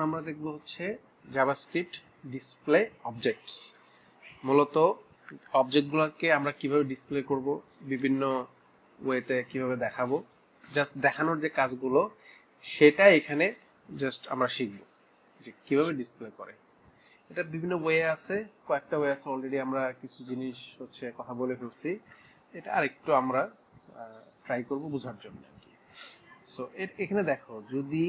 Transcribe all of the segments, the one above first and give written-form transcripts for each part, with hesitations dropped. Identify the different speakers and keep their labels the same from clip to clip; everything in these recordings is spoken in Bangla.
Speaker 1: এখন আমরা দেখব হচ্ছে জাভাস্ক্রিপ্ট ডিসপ্লে অবজেক্টস। মূলত অবজেক্টগুলোকে আমরা কিভাবে ডিসপ্লে করব, বিভিন্ন ওয়েতে কিভাবে দেখাবো, জাস্ট দেখানোর যে কাজগুলো সেটা এখানে জাস্ট আমরা শিখব যে কিভাবে ডিসপ্লে করে। এটা বিভিন্ন ওয়ে আছে, কয়েকটা ওয়ে আছে, অলরেডি আমরা কিছু জিনিস হচ্ছে কথা বলে ফেলছি। এটা আরেকটু আমরা ট্রাই করব বোঝার জন্য আর কি। সো এখানে দেখো, যদি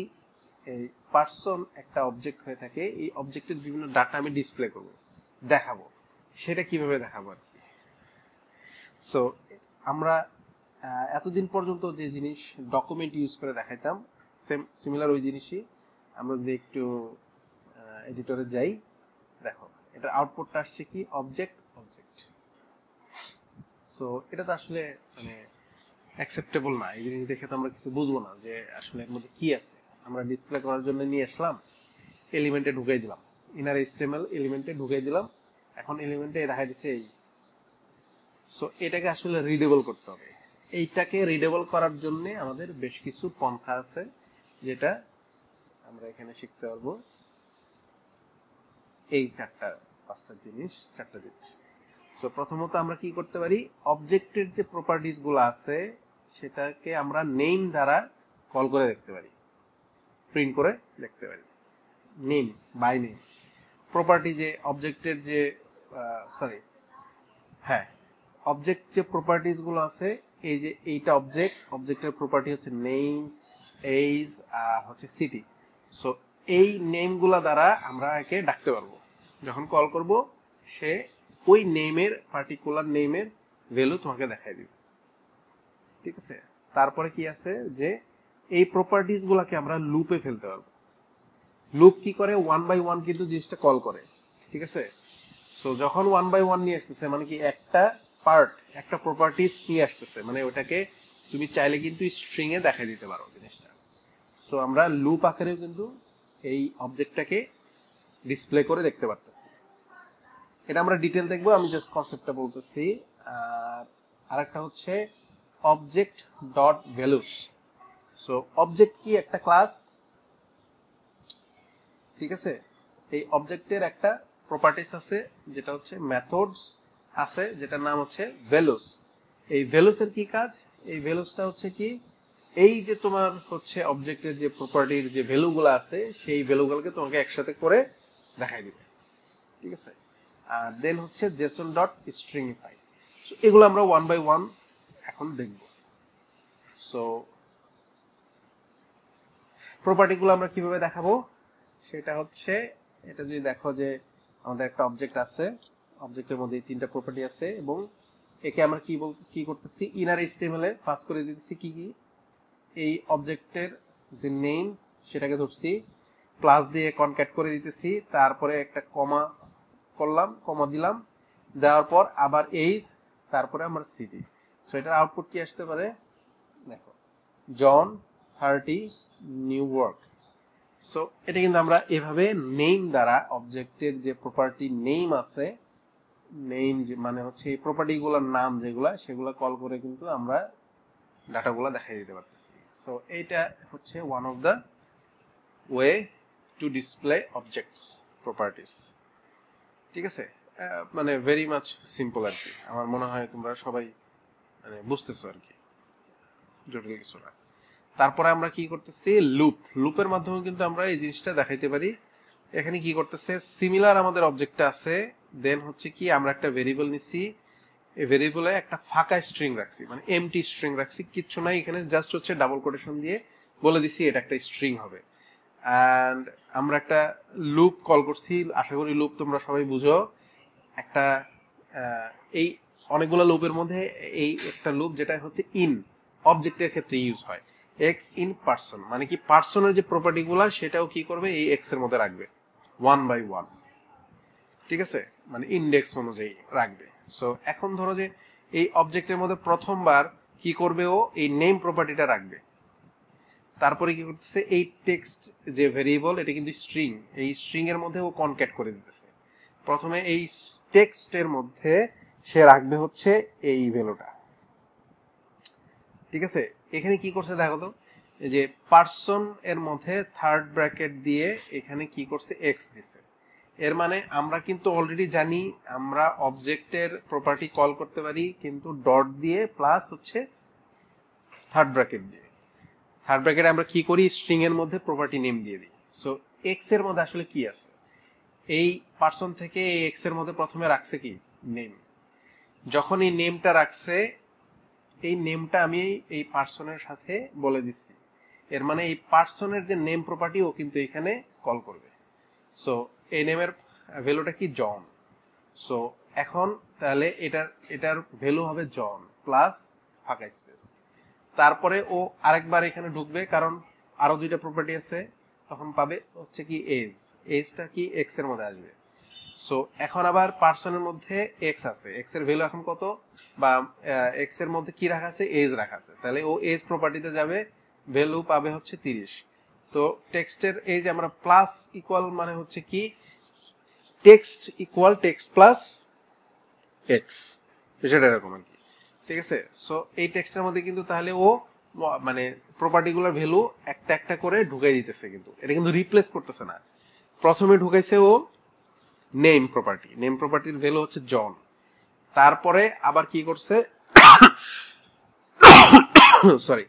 Speaker 1: এই পার্সন একটা অবজেক্ট হয়ে থাকে, এই অবজেক্টের বিভিন্ন ডাটা আমি ডিসপ্লে করব, দেখাবো, সেটা কিভাবে দেখাবো আর কি। সো আমরা এতদিন পর্যন্ত যে জিনিস ডকুমেন্ট ইউজ করে দেখাইতাম, সিমিলার ওই জিনিসই আমরা যদি একটু এডিটরে যাই, দেখো এটা আউটপুটটা আসছে কি অবজেক্ট। সো এটা তো আসলে মানে অ্যাকসেপ্টেবল না। এই জিনিস দেখে তো আমরা কিছু বুঝবো না যে আসলে এর মধ্যে কি আছে। আমরা ডিসপ্লে করার জন্য নিয়ে আসলাম, এলিমেন্টে ঢুকাই দিলাম, ইনার এইচটিএমএল এলিমেন্টে ঢুকাই দিলাম, এখন এলিমেন্টে দেখা দিচ্ছে এই। সো এটাকে আসলে রিডেবল করতে হবে। এইটাকে রিডেবল করার জন্য আমাদের বেশ কিছু পন্থা আছে, যেটা আমরা এখানে শিখতে পারবো। এই চারটা জিনিস। সো প্রথমত আমরা কি করতে পারি, অবজেক্টের যে প্রপার্টিজ গুলো আছে সেটাকে আমরা নেম দ্বারা কল করে দেখতে পারি, প্রিন্ট করে দেখতে পারি। নেম বাই নেম প্রপার্টি, যে অবজেক্টের যে অবজেক্ট যে প্রপার্টিজ গুলো আছে, এই যে এইটা অবজেক্টের প্রপার্টি হচ্ছে নেম, এজ আর হচ্ছে সিটি। সো এই নেম গুলা দ্বারা আমরা একে ডাকতে পারবো। যখন কল করব, সে ওই নেমের পার্টিকুলার নেমের ভ্যালু তোমাকে দেখাই দিবে। ঠিক আছে, তারপরে কি আছে যে এই প্রপার্টিজ গুলাকে আমরা লুপে ফেলতে পারবো। লুপ কি করে, 1 বাই 1 কিন্তু জিনিসটা কল করে। ঠিক আছে, সো যখন 1 বাই 1 নিয়ে আসতেছে, মানে কি একটা পার্ট, একটা প্রপার্টিজ নিয়ে আসতেছে, মানে ওটাকে তুমি চাইলে কিন্তু স্ট্রিং এ দেখাই দিতে পারো জিনিসটা। সো আমরা লুপ আকারেও কিন্তু এই অবজেক্টটাকে ডিসপ্লে করে দেখতে পারতেছি। এটা আমরা ডিটেল দেখবো, আমি জাস্ট কনসেপ্টটা বলতেছি। আর আরেকটা হচ্ছে object dot values. So object কি, একটা ক্লাস। ঠিক আছে, এই অবজেক্টের একটা প্রপার্টিস আছে যেটা হচ্ছে মেথডস আছে, যেটার নাম হচ্ছে ভ্যালুস। এই ভ্যালুসের কি কাজ, এই ভ্যালুসটা হচ্ছে কি, এই যে তোমার হচ্ছে অবজেক্টের যে প্রপার্টির যে ভ্যালুগুলো আছে, সেই ভ্যালুগুলোকে তোমাকে একসাথে করে দেখাই দিবে। ঠিক আছে, আর দেন হচ্ছে জেসন ডট স্ট্রিংইফাই। সো এগুলো আমরা 1 বাই 1 এখন দেখব। সো প্রপার্টিগুলো আমরা কিভাবে দেখাবো সেটা হচ্ছে, এটা যদি দেখো যে আমাদের একটা অবজেক্ট আছে, অবজেক্টের মধ্যে এই তিনটা প্রপার্টি আছে, এবং একে আমরা কি করতেছি, ইনার এইচটিএমএল এ পাস করে দিতেছি কি কি, এই অবজেক্টের যে নেম সেটাকে ধরছি, প্লাস দিয়ে কনক্যাট করে দিতেছি, তারপরে একটা কমা করলাম, কমা দিলাম, দেওয়ার পর আবার এইজ, তারপরে আমার সিটি। সো এটার আউটপুট কি আসতে পারে, দেখো জন 30 নিউ ওয়ার্ক। সো এটা কিন্তু আমরা এভাবে নেম দ্বারা অবজেক্টের যে প্রপার্টি নেম আছে, নেম মানে হচ্ছে এই প্রপার্টি গুলোর নাম যেগুলা, সেগুলা কল করে কিন্তু আমরা ডাটাগুলো দেখাই দিতে পারতেছি। সো এইটা হচ্ছে one of the way to display objects properties. ঠিক আছে, মানে ভেরি মাচ সিম্পল আর কি। আমার মনে হয় তোমরা সবাই মানে বুঝতেছো আর কি, জটিল কিছু না। তারপরে আমরা কি করতেছি, লুপের মাধ্যমে কিন্তু আমরা এই জিনিসটা দেখাইতে পারি। এখানে কি করতেছে, সিমিলার আমাদের অবজেক্টটা আছে, দেন হচ্ছে কি আমরা একটা ভেরিয়েবল নিছি, এই ভেরিয়েবলে একটা ফাঁকা স্ট্রিং রাখছি, মানে এমটি স্ট্রিং রাখছি, কিচ্ছু নাই এখানে, জাস্ট হচ্ছে ডাবল কোটেশন দিয়ে বলে দিছি এটা একটা স্ট্রিং হবে। এন্ড আমরা একটা লুপ কল করছি, আশা করি লুপ তোমরা সবাই বুঝো। একটা এই অনেকগুলো লুপের মধ্যে এই একটা লুপ যেটা হচ্ছে ইন অবজেক্টের ক্ষেত্রে ইউজ হয়, এক্স ইন পার্সন, মানে কি পার্সনের যে প্রপার্টি গুলা সেটাও কি করবে, এই এক্স এর মধ্যে রাখবে 1 বাই 1। ঠিক আছে, মানে ইন্ডেক্স অনুযায়ী রাখবে। সো এখন ধরো যে এই অবজেক্টের মধ্যে প্রথমবার কি করবে, ও এই নেম প্রপার্টিটা রাখবে, তারপরে কি করতেছে, এই টেক্সট যে ভেরিয়েবল, এটা কিন্তু স্ট্রিং, এই স্ট্রিং এর মধ্যে ও কনক্যাট করে দিতেছে। প্রথমে এই টেক্সটের মধ্যে সে রাখবে হচ্ছে এই ভ্যালুটা। ঠিক আছে, এখানে কি করছে দেখো তো, এই যে পারসন এর মধ্যে থার্ড ব্র্যাকেট দিয়ে এখানে কি করছে এক্স দিছে। এর মানে আমরা কিন্তু অলরেডি জানি আমরা অবজেক্টের প্রপার্টি কল করতে পারি কিন্তু ডট দিয়ে প্লাস হচ্ছে থার্ড ব্র্যাকেট দিয়ে। থার্ড ব্র্যাকেটে আমরা কি করি, স্ট্রিং এর মধ্যে প্রপার্টি নেম দিয়ে দিই। সো এক্স এর মধ্যে আসলে কি আছে, এই পারসন থেকে এই এক্স এর মধ্যে প্রথমে রাখছে কি নেম। যখন এই নেমটা রাখছে, এই নেমটা আমি এই পারসনের সাথে বলে দিচ্ছি। এর মানে এই পারসনের যে নেম প্রপার্টি ও কিন্তু এখানে কল করবে। সো এই নেমের ভ্যালুটা কি জন। সো এখন তাহলে এটার ভ্যালু হবে জন প্লাস ফাঁকা স্পেস। তারপরে ও আরেকবার এখানে ঢুকবে কারণ আরো দুইটা প্রপার্টি আছে, তখন পাবে হচ্ছে কি এজ। এজটা কি এক্স এর মধ্যে আসবে। সো এখন আবার পারসনের মধ্যে এক্স আছে, এক্স এর ভ্যালু এখন কত, বা এক্স এর মধ্যে কি রাখা আছে, এজ রাখা আছে। তাহলে ও এজ প্রপার্টিতে যাবে, ভ্যালু পাবে হচ্ছে 30। তো টেক্সটের এজ আমরা প্লাস ইকুয়াল মানে হচ্ছে কি text equal text plus x, সেটা এরকম আর কি। ঠিক আছে। সো এই টেক্সটের মধ্যে কিন্তু তাহলে ও মানে প্রপার্টিগুলোর ভ্যালু একটা একটা করে ঢুকাই দিতেছে, কিন্তু এটা কিন্তু রিপ্লেস করতেছে না। প্রথমে ঢুকাইছে ও নেম প্রপার্টি, নেম প্রপার্টির ভ্যালু হচ্ছে জন। তারপরে আবার কি করছে, সরি,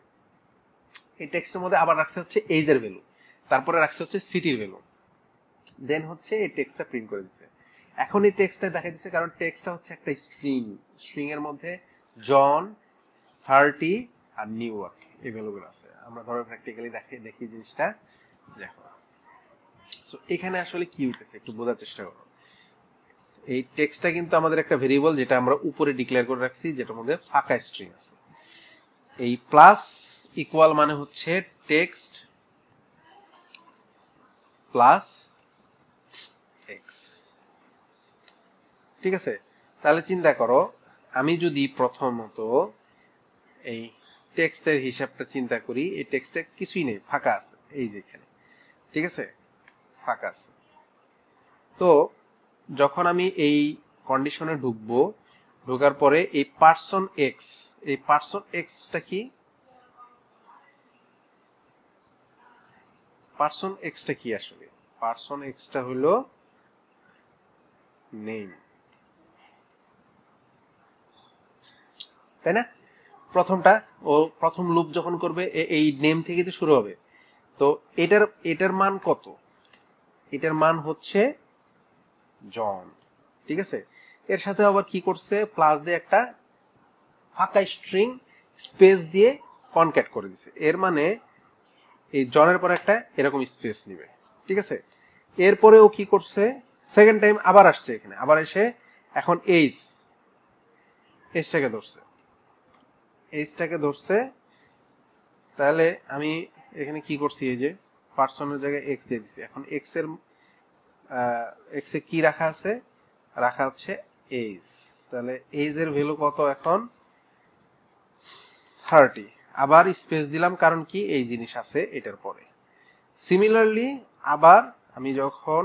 Speaker 1: এই টেক্সটের মধ্যে আবার রাখছে হচ্ছে এজ এর ভ্যালু, তারপরে রাখছে হচ্ছে সিটির ভ্যালু, দেন হচ্ছে এই টেক্সটটা প্রিন্ট করে দিছে। এখন এই টেক্সটটা দেখাই দিছে কারণ টেক্সটটা হচ্ছে একটা স্ট্রিং, স্ট্রিং এর মধ্যে জন 30 আর নিউ ইয়র্ক এই ভ্যালুগুলো আছে। আমরা ধরো প্র্যাকটিক্যালি দেখি জিনিসটা দেখো। সো এখানে আসলে কি হইতেছে একটু বোঝার চেষ্টা করো। এই টেক্সটটা কিন্তু আমাদের একটা ভেরিয়েবল যেটা আমরা উপরে ডিক্লেয়ার করে রাখছি, যেটার মধ্যে ফাঁকা স্ট্রিং আছে। এই প্লাস ইকুয়াল মানে হচ্ছে টেক্সট প্লাস এক্স। ঠিক আছে। তাহলে চিন্তা করো, আমি যদি প্রথমত এই টেক্সটের হিসাবটা চিন্তা করি, এই টেক্সটে কিছুই নেই, ফাঁকা আছে, এই যে এখানে। ঠিক আছে, ফাঁকা আছে। তো যখন আমি এই কন্ডিশনে ঢুকবো, ঢোকার পরে এই পারসন এক্স, এই পারসন এক্সটা কি, পারসন এক্সটা কি আসলে, পারসন এক্সটা হলো নেম, তাই না? প্রথমটা ও প্রথম লুপ যখন করবে এই নেম থেকে তো শুরু হবে। তো এটার মান কত, এটার মান হচ্ছে জন। ঠিক আছে। এর সাথে আবার কি করছে, প্লাস দিয়ে একটা ফাঁকা স্ট্রিং স্পেস দিয়ে কনক্যাট করে দিছে। এর মানে এই জনের পরে একটা এরকম স্পেস নিবে। ঠিক আছে। এরপরে ও কি করছে, সেকেন্ড টাইম আবার আসছে এখানে, আবার এসে এখন এইচটাকে ধরছে, এইচটাকে ধরছে। তাহলে আমি এখানে কি করছি, এই যে পার্সনের জায়গায় এক্স দিয়ে দিছি। এখন এক্স এ কি রাখা আছে, রাখা হচ্ছে এইজ। তাহলে এইজ এর ভ্যালু কত এখন 30। আবার স্পেস দিলাম কারণ কি এই জিনিস আছে এটার পরে। সিমিলারলি আবার আমি যখন,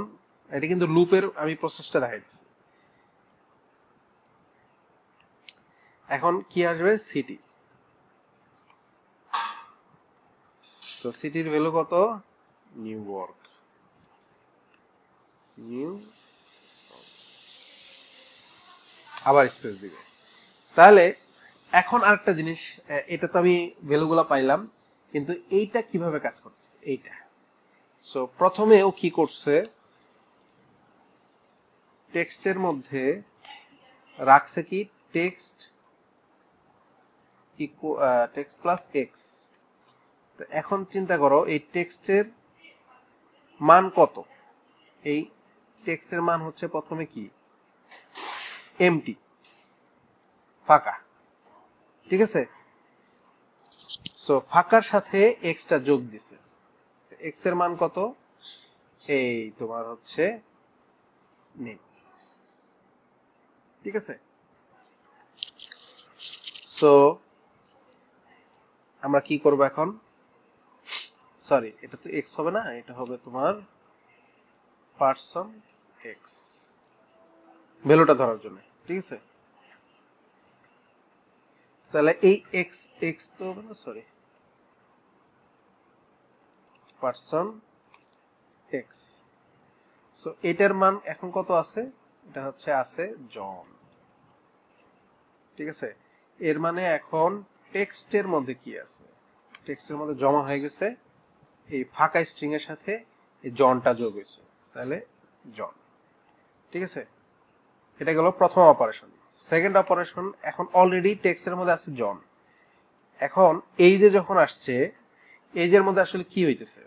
Speaker 1: এটা কিন্তু লুপের আমি প্রসেসটা দেখাই দিচ্ছি। এখন কি আসবে, সিটি। তো সিটির ভ্যালু কত, নিউ ইয়র্ক, নিউ, আবার স্পেস দিবে। তাহলে এখন আরেকটা জিনিস, এটা তো আমি ভ্যালুগুলো পাইলাম, কিন্তু এইটা কিভাবে কাজ করতেছে এইটা। সো প্রথমে ও কি করছে, টেক্সটের মধ্যে রাখছে কি টেক্সট টেক্সট প্লাস এক্স। তো এখন চিন্তা করো এই টেক্সটের মান কত, এই টেক্সটের মান হচ্ছে প্রথমে কি এমটি, ফাঁকা। ঠিক আছে। সো ফাঁকার সাথে এক্সটা যোগ দিছে, এক্স এর মান কত, এই তোমার হচ্ছে নেম। ঠিক আছে। সো আমরা কি করব এখন, সরি এটা তো এক্স হবে না, এটা হবে তোমার পারসন এক্স, ভ্যালুটা ধরার জন্য। ঠিক আছে। তাহলে এই এক্স এক্স তো হবে না, সরি পারসন এক্স। সো এটার মান এখন কত আছে? এটা হচ্ছে আছে জন, ঠিক আছে। এর মানে এখন টেক্সটের মধ্যে কি আছে? টেক্সটের মধ্যে জমা হয়ে গেছে এই ফাঁকা স্ট্রিং এর সাথে এই জনটা যোগ হয়েছে, তাহলে জন, ঠিক আছে। এটা গেল প্রথম অপারেশন। সেকেন্ড অপারেশন, এখন অলরেডি টেক্সটের মধ্যে আছে জন। এখন এই যে যখন আসছে, এই যে মধ্যে আসলে কি হইতেছে?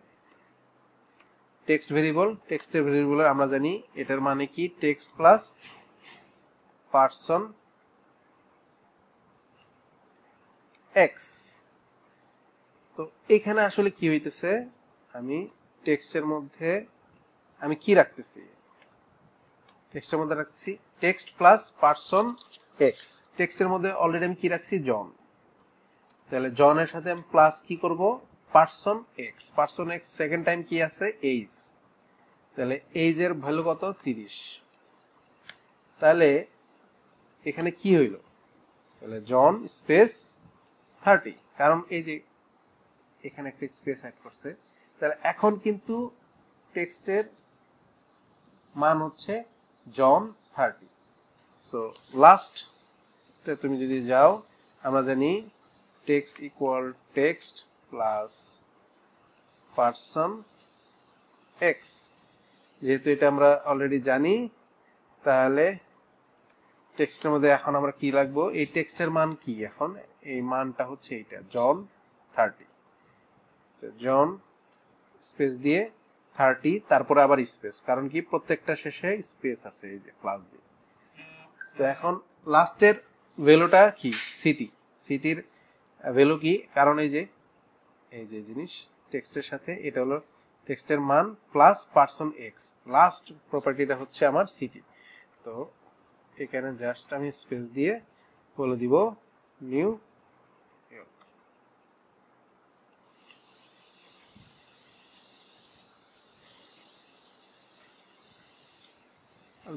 Speaker 1: টেক্সট ভেরিয়েবল, টেক্সটের ভেরিয়েবল আমরা জানি এটার মানে কি টেক্সট প্লাস পারসন এক্স। তো এখানে আসলে কি হইতেছে, আমি টেক্সটের মধ্যে আমি কি রাখতেছি? টেক্সটের মধ্যে রাখতেছি টেক্সট প্লাস পারসন এক্স। টেক্সটের মধ্যে অলরেডি আমি কি রাখছি? জন। তাহলে জনের সাথে আমি প্লাস কি করব? Person x. Person x second time কি আছে? এইজ। তাহলে এইজ এর ভ্যালু কত? 30। তাহলে এখানে কি হইল? তাহলে জন স্পেস 30, কারণ এই যে এখানে একটা স্পেস অ্যাড করছে। তাহলে এখন কিন্তু টেক্সটের মান হচ্ছে জন 30। সো লাস্ট তুমি যদি যাও, আমরা জানি text equal text plus person x. যেহেতু এটা আমরা অলরেডি জানি, তাহলে টেক্সটের মধ্যে এখন আমরা কি লাগবো? এই টেক্সটের মান কি? এখন এই মানটা হচ্ছে এইটা জন 30। জন স্পেস দিয়ে 30, তারপরে আবার স্পেস, কারণ কি প্রত্যেকটা শেষে স্পেস আছে এই যে প্লাস দিয়ে। তো এখন লাস্টের ভ্যালুটা কি? সিটি। সিটির ভ্যালু কি? কারণ এই যে জিনিস টেক্সটের সাথে এটা হলো টেক্সটের মান প্লাস পারসন এক্স, লাস্ট প্রপার্টিটা হচ্ছে আমার সিটি। তো এখানে জাস্ট আমি স্পেস দিয়ে বলে দিব নিউ ইয়র্ক।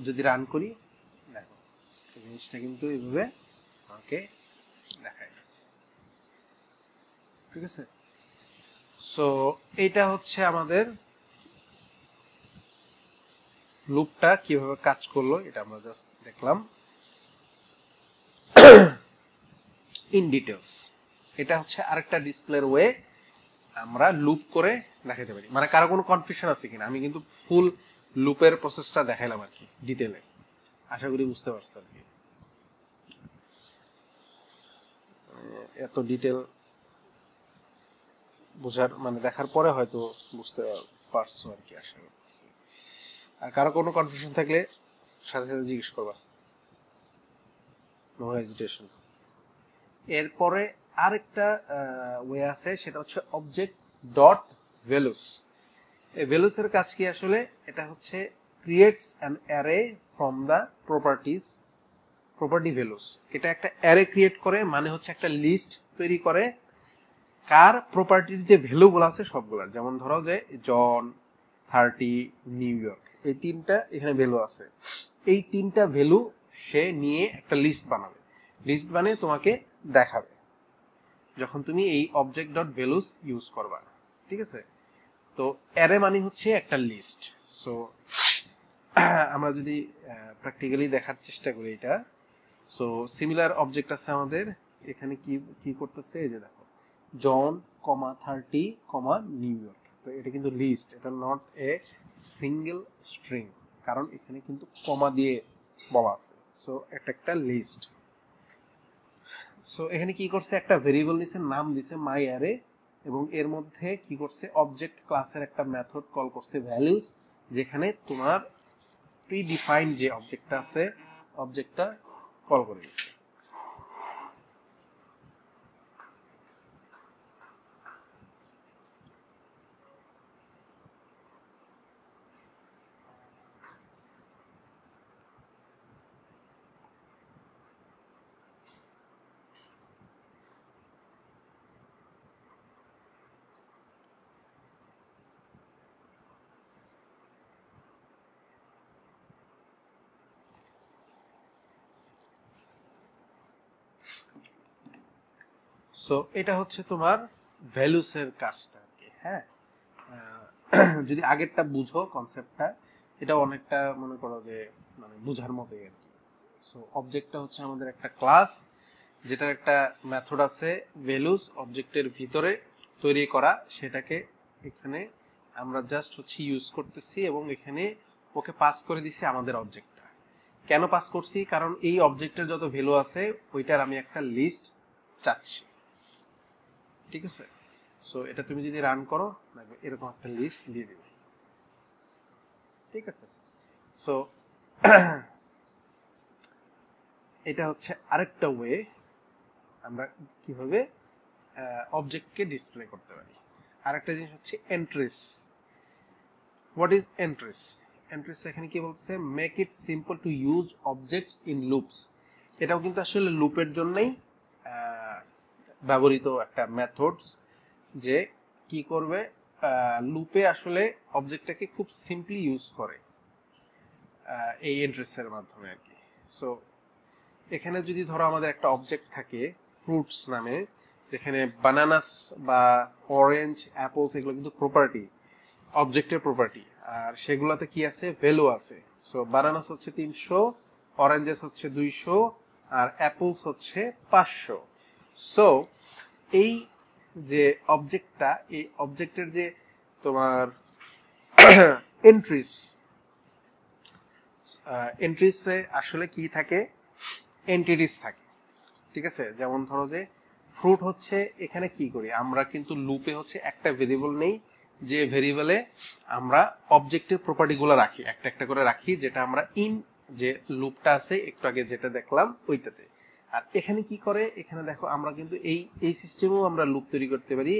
Speaker 1: যদি রান করি, দেখো জিনিসটা কিন্তু এইভাবে আমাকে দেখা যাচ্ছে, ঠিক আছে। সো এটা হচ্ছে আমাদের লুপটা কিভাবে কাজ করলো, এটা আমরা জাস্ট দেখলাম ইন ডিটেলস। এটা হচ্ছে আরেকটা ডিসপ্লের ওয়ে, আমরা লুপ করে দেখাতে পারি। মানে কারো কোনো কনফিউশন আছে কিনা? আমি কিন্তু ফুল লুপের প্রসেসটা দেখাইলাম আর কি ডিটেলে। আশা করি বুঝতে পারছো আর কি। এত ডিটেল বোঝার মানে দেখার পরে হয়তো বুঝতে পারছো আর কি, আশা করছি। আর কারো কোনো কনফিউশন থাকলে সাথে সাথে জিজ্ঞেস করবা, নো হেজিটেশন। এরপরে আরেকটা ওয়ে আছে, সেটা হচ্ছে অবজেক্ট ডট ভ্যালুস। এই ভ্যালুস এর কাজ কি আসলে? এটা হচ্ছে creates an array from the property values. এটা একটা অ্যারে ক্রিয়েট করে, মানে হচ্ছে একটা লিস্ট তৈরি করে কার প্রপার্টির যে ভ্যালুগুলো আছে সবগুলার। যেমন ধরো যে জন, 30, নিউ ইয়র্ক, এই তিনটা এখানে ভ্যালু আছে। এই তিনটা ভ্যালু সে নিয়ে একটা লিস্ট বানাবে। লিস্ট বানিয়ে তোমাকে দেখাবে যখন তুমি এই অবজেক্ট ডট ভ্যালুস ইউজ করবা, ঠিক আছে। তো অ্যারে মানে হচ্ছে একটা লিস্ট। সো আমরা যদি প্র্যাকটিক্যালি দেখার চেষ্টা করি এটা, সো সিমিলার অবজেক্ট আছে আমাদের এখানে। কি কি করতেছে? এই যে দেখো জন, 30, নিউ ইয়র্ক। তো এটা কিন্তু লিস্ট, এটা নট এ সিঙ্গেল স্ট্রিং, কারণ এখানে কিন্তু কমা দিয়ে বলা আছে। সো এটা একটা লিস্ট। সো এখানে কি করছে? একটা ভেরিয়েবল নিছে, নাম দিছে মাই অ্যারে, এবং এর মধ্যে কি করছে? অবজেক্ট ক্লাসের একটা মেথড কল করছে ভ্যালুস, যেখানে তোমার প্রি ডিফাইন্ড যে অবজেক্টটা আছে অবজেক্টটা কল করে দিচ্ছে। সো এটা হচ্ছে তোমার ভ্যালুসের কাজটা আর কি। হ্যাঁ, যদি আগেরটা বুঝো কনসেপ্টটা, এটা অনেকটা মনে করো যে মানে বুঝার মতোই আর কি। সো অবজেক্টটা হচ্ছে আমাদের একটা ক্লাস, যেটার একটা মেথড আছে ভ্যালুস অবজেক্টের ভিতরে তৈরি করা, সেটাকে এখানে আমরা জাস্ট হচ্ছে ইউজ করতেছি এবং এখানে ওকে পাস করে দিছি আমাদের অবজেক্টটা। কেন পাস করছি? কারণ এই অবজেক্টের যত ভ্যালু আছে ওইটার আমি একটা লিস্ট চাচ্ছি, ঠিক আছে? সো এটা তুমি যদি রান করো এরকম একটা লিস্ট দিয়ে দিবে, ঠিক আছে? সো এটা হচ্ছে আরেকটা ওয়ে আমরা কিভাবে অবজেক্টকে ডিসপ্লে করতে পারি। আরেকটা জিনিস হচ্ছে entries. What is entries? Entries এখানে কি বলছে, make it simple to use objects in loops. এটাও কিন্তু আসলে লুপের জন্যই ব্যবহৃত একটা মেথডস, যে কি করবে লুপে আসলে অবজেক্টটাকে খুব সিম্পলি ইউজ করে এই এন্ট্রিসের মাধ্যমে আর কি। সো এখানে যদি ধরো আমাদের একটা অবজেক্ট থাকে ফ্রুটস নামে, যেখানে বানানাস বা অরেঞ্জ অ্যাপলস এগুলো কিন্তু প্রপার্টি, অবজেক্টের প্রপার্টি, আর সেগুলোতে কি আছে, ভ্যালু আছে। সো বানানাস হচ্ছে 300, অরেঞ্জেস হচ্ছে 200, আর অ্যাপলস হচ্ছে 500। সো এই যে অবজেক্টটা, এই অবজেক্টের যে তোমার এন্ট্রিসে আসলে কি থাকে, এন্টিটিস থাকে, ঠিক আছে? যেমন ধরো যে ফ্রুট হচ্ছে, এখানে কি করি আমরা, কিন্তু লুপে হচ্ছে একটা ভেরিয়েবল নেই, যে ভেরিয়েবলে আমরা অবজেক্টের প্রপার্টিগুলো রাখি, একটা একটা করে রাখি, যেটা আমরা ইন যে লুপটা আছে একটু আগে যেটা দেখলাম ওইটাতে। আর এখানে কি করে, এখানে দেখো আমরা কিন্তু এই সিস্টেমেও আমরা লুপ তৈরি করতে পারি।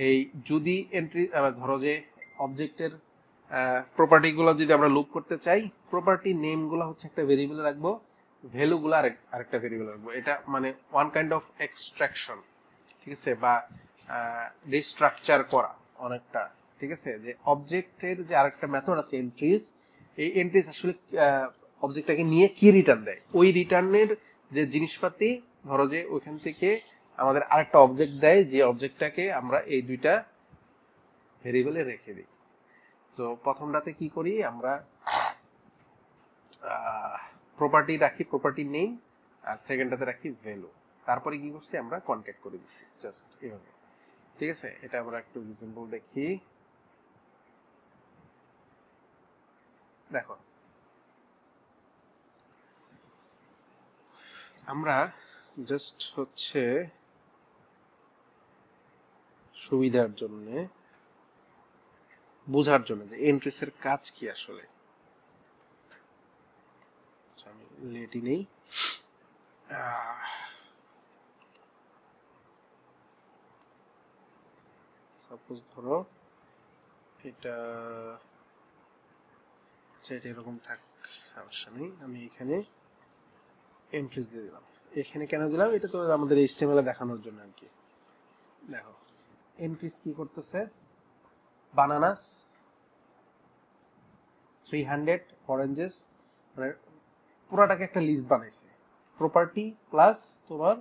Speaker 1: এই যদি এন্ট্রি ধরো যে অবজেক্টের প্রপার্টিগুলো যদি আমরা লুপ করতে চাই, প্রপার্টি নেমগুলো হচ্ছে একটা ভেরিয়েবলে রাখবো, ভ্যালুগুলো আরেকটা ভেরিয়েবল রাখবো। এটা মানে ওয়ান কাইন্ড অফ এক্সট্রাকশন, ঠিক আছে, বা রিস্ট্রাকচার করা অনেকটা, ঠিক আছে? যে অবজেক্টের যে আরেকটা মেথড আছে এন্ট্রিস, এই এন্ট্রিস আসলে অবজেক্টটাকে নিয়ে কি রিটার্ন দেয়, ওই রিটার্নের যে জিনিসপাতি, ধরো যে ওইখান থেকে আমাদের আরেকটা অবজেক্ট দেয়, যে অবজেক্টটাকে আমরা এই দুইটা ভেরিয়েবলে রেখে দিই। তো প্রথমটাতে কি করি আমরা, প্রপার্টি রাখি, প্রপার্টি নেম, আর সেকেন্ডটাতে রাখি ভ্যালু। তারপরে কি করছি আমরা, কনক্যাট করে দিচ্ছি জাস্ট এভাবে, ঠিক আছে? এটা আমরা একটু এক্সাম্পল দেখি। দেখো আমরা জাস্ট হচ্ছে সুবিধার জন্য, বোঝার জন্য যে এন্ট্রিসের কাজ কি আসলে, আমি লেটই নেই। সাপোজ ধরো এটা, আচ্ছা এটা এরকম থাক, সমস্যা নেই, আমি এখানে এন্ট্রিস দিয়ে দিলাম। এখানে কেন দিলাম, এটা তো আমাদের এইচটিএমএল এ দেখানোর জন্য আর কি। দেখো এন্ট্রিস কি করতেছে, বানানাস 300, অরেঞ্জেস, মানে পুরাটাকে একটা লিস্ট বানাইছে প্রপার্টি প্লাস তোমার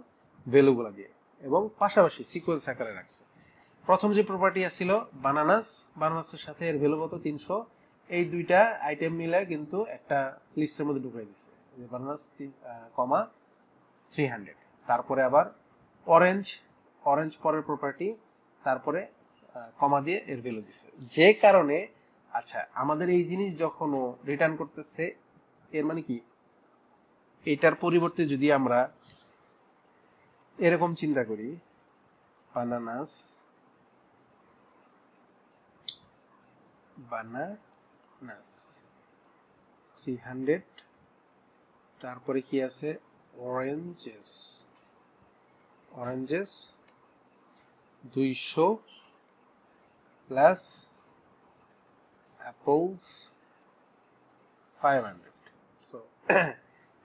Speaker 1: ভ্যালুগুলো দিয়ে, এবং পাশাপাশি সিকোয়েন্স আকারে রাখছে। প্রথম যে প্রপার্টি ছিল বানানাস, বানানাসের সাথে এর ভ্যালু কত, 300, এই দুইটা আইটেম মিলে কিন্তু একটা লিস্টের মধ্যে ঢুকিয়ে দিছে, যে বানানাস কমা 300। তারপরে আবার অরেঞ্জ, অরেঞ্জ পরের প্রপার্টি, তারপরে কমা দিয়ে এর ভ্যালু দিছে, যে কারণে আচ্ছা আমাদের এই জিনিস যখন ও রিটার্ন করতেছে, এর মানে কি, এটার পরিবর্তে যদি আমরা এরকম চিন্তা করি, বানানাস বানানাস 300, তারপরে কি আছে, oranges, oranges 200 plus apples 500। So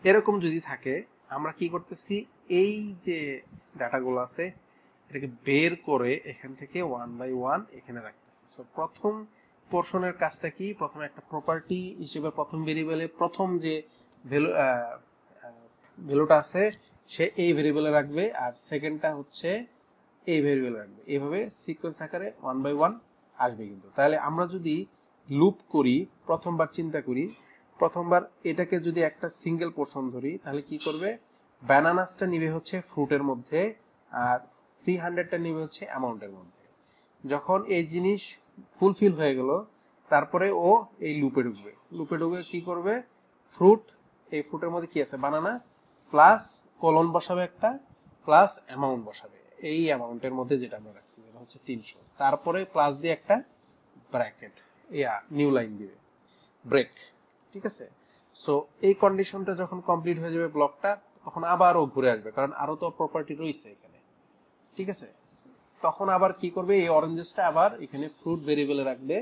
Speaker 1: এরকম যদি থাকে, আমরা কি করতেছি, এই যে ডাটাগুলো আছে এটাকে বের করে এখান থেকে 1 বাই 1 এখানে রাখতেছি। সো প্রথম পোর্শনের কাজটা কি, প্রথমে একটা প্রপার্টি হিসেবে প্রথম ভেরিয়েবলে প্রথম যে ভ্যালুটা আছে সে এই ভেরিয়েবলে রাখবে, আর সেকেন্ডটা হচ্ছে এই ভেরিয়েবলে রাখবে। এইভাবে সিকোয়েন্স আকারে 1 বাই 1 আসবে কিন্তু। তাহলে আমরা যদি লুপ করি, প্রথমবার চিন্তা করি, প্রথমবার এটাকে যদি একটা সিঙ্গেল পোর্শন ধরি, তাহলে কি করবে, ব্যানানাসটা নিবে হচ্ছে ফ্রুটের মধ্যে, আর 300টা নিবে হচ্ছে অ্যামাউন্টের মধ্যে। যখন এই জিনিস ফুলফিল হয়ে গেল, তারপরে ও এই লুপে ঢুকবে। লুপে ঢুকে কি করবে, ফ্রুট, এই ফ্রুটের মধ্যে কি আছে, বানানা, প্লাস কলন বসাবে একটা, প্লাস অ্যামাউন্ট বসাবে, এই অ্যামাউন্টের মধ্যে যেটা আমরা রাখছি, যেটা হচ্ছে 300, তারপরে প্লাস দিয়ে একটা ব্র্যাকেট, নিউ লাইন দিবে, ব্রেক। ঠিক আছে, সো এই কন্ডিশনটা যখন কমপ্লিট হয়ে যাবে ব্লকটা, তখন আবারও ঘুরে আসবে, কারণ আরো তো প্রপার্টি রয়েছে এখানে। ঠিক আছে, তখন আবার কি করবে, এই অরেঞ্জেসটা আবার এখানে ফ্রুট ভেরিয়েবলে রাখবে,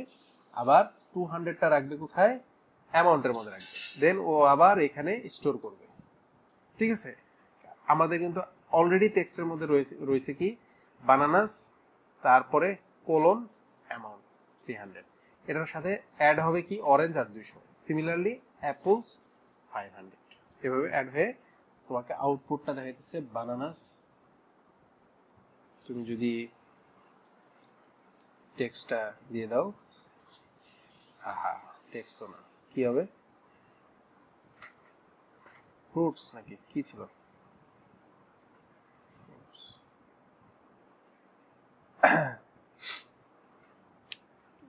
Speaker 1: আবার 200টা রাখবে কোথায়, অ্যামাউন্টের মধ্যে রাখবে, দেন ও আবার এখানে স্টোর করবে। ঠিক আছে, আমাদের কিন্তু অলরেডি টেক্সটের মধ্যে রয়েছে কি, বানানাস, তারপরে কোলন, অ্যামাউন্ট 300, এটার সাথে অ্যাড হবে কি, অরেঞ্জ আর 200, সিমিলারলি অ্যাপলস 500, এভাবে অ্যাড হয়ে তোমাকে আউটপুটটা দেখাইতেছে বানানাস। তুমি যদি টেক্সটটা দিয়ে দাও, টেক্সট তো না, কি হবে, ফ্রুটস নাকি কি ছিল,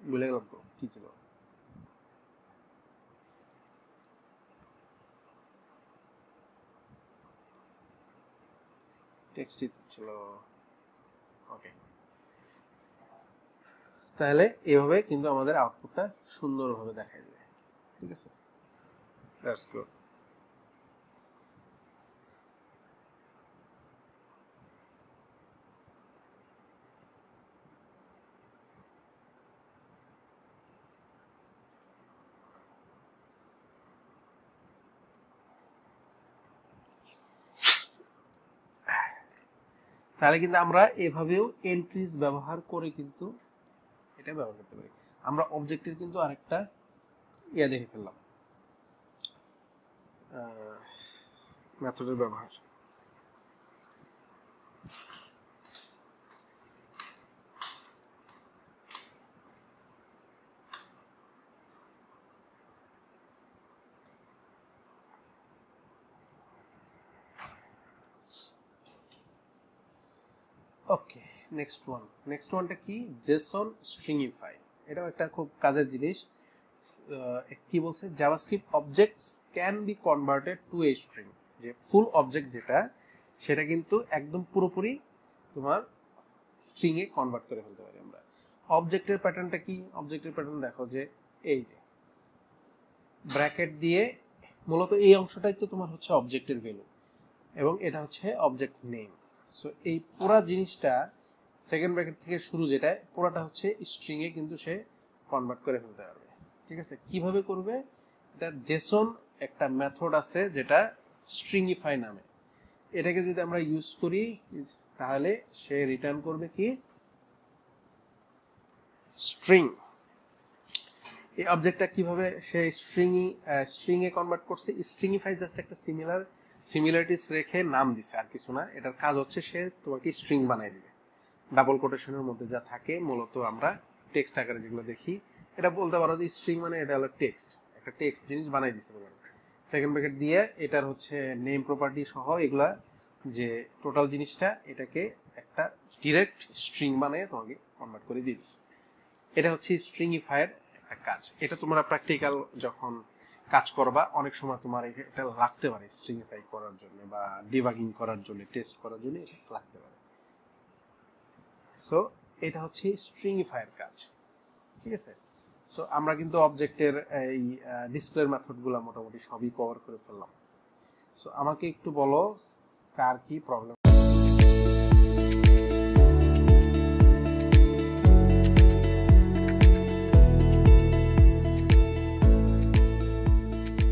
Speaker 1: ভুলে গেলাম তো কি ছিল, টেক্সটই ছিল। ওকে, তাহলে এইভাবে কিন্তু আমাদের আউটপুটটা সুন্দরভাবে দেখাই যাবে। ঠিক আছে, দ্যাটস গুড। তাহলে কিন্তু আমরা এভাবেও এন্ট্রিজ ব্যবহার করে কিন্তু এটা ব্যবহার করতে পারি। আমরা অবজেক্টের কিন্তু আরেকটা দেখে ফেললাম, মেথডের ব্যবহার। ওকে, নেক্সট ওয়ানটা কি, জেসন স্ট্রিংইফাই। এটাও একটা খুব কাজের জিনিস। কি বলছে, JavaScript objects can be converted to a string, যে ফুল অবজেক্ট যেটা, সেটা কিন্তু একদম পুরোপুরি তোমার স্ট্রিং এ কনভার্ট করে ফেলতে পারি আমরা। অবজেক্টের প্যাটার্নটা কি, অবজেক্টের প্যাটার্ন দেখো, যে এই যে ব্র্যাকেট দিয়ে, মূলত এই অংশটাই তো তোমার হচ্ছে অবজেক্টের ভ্যালু, এবং এটা হচ্ছে অবজেক্ট নেম। সো এই পুরা জিনিসটা সেকেন্ড ব্র্যাকেট থেকে শুরু, যেটা পুরাটা হচ্ছে স্ট্রিং এ কিন্তু সে কনভার্ট করে ফেলতে পারবে। ঠিক আছে, কিভাবে করবে, এটা জেসন একটা মেথড আছে যেটা স্ট্রিংইফাই নামে, এটাকে যদি আমরা ইউজ করি, তাহলে সে রিটার্ন করবে কি, স্ট্রিং। এই অবজেক্টটা কিভাবে সে স্ট্রিং এ কনভার্ট করছে, স্ট্রিংইফাই জাস্ট একটা সিমিলারিটিস রেখে নাম দিছে, আর কিছু না। এটার কাজ হচ্ছে সে তোমাকে স্ট্রিং বানাই দিবে। ডাবল কোটেশনের মধ্যে যা থাকে, মূলত আমরা টেক্সট আকারে যেগুলো দেখি, এটা বলতে পারো যে স্ট্রিং মানে এটা হলো টেক্সট, একটা টেক্সট জিনিস বানাই দিছে তোমার। সেকেন্ড ব্র্যাকেট দিয়ে এটার হচ্ছে নেম প্রপার্টি সহ এগুলা, যে টোটাল জিনিসটা, এটাকে একটা ডিরেক্ট স্ট্রিং বানিয়ে তোমাকে কনভার্ট করে দিয়েছে। এটা হচ্ছে স্ট্রিংইফাইয়ের একটা কাজ। এটা তোমরা প্র্যাকটিক্যাল যখন কাজ করবা, অনেক সময় তোমার এটা লাগতে পারে, স্ট্রিংইফাই করার জন্য বা ডিবাগিং করার জন্য, টেস্ট করার জন্য এটা লাগতে পারে। সো এটা হচ্ছে স্ট্রিংইফাইয়ের কাজ। ঠিক আছে, সো আমরা কিন্তু অবজেক্টের এই ডিসপ্লের মেথডগুলো মোটামুটি সবই কভার করে ফেললাম। সো আমাকে একটু বলো কার কি প্রবলেম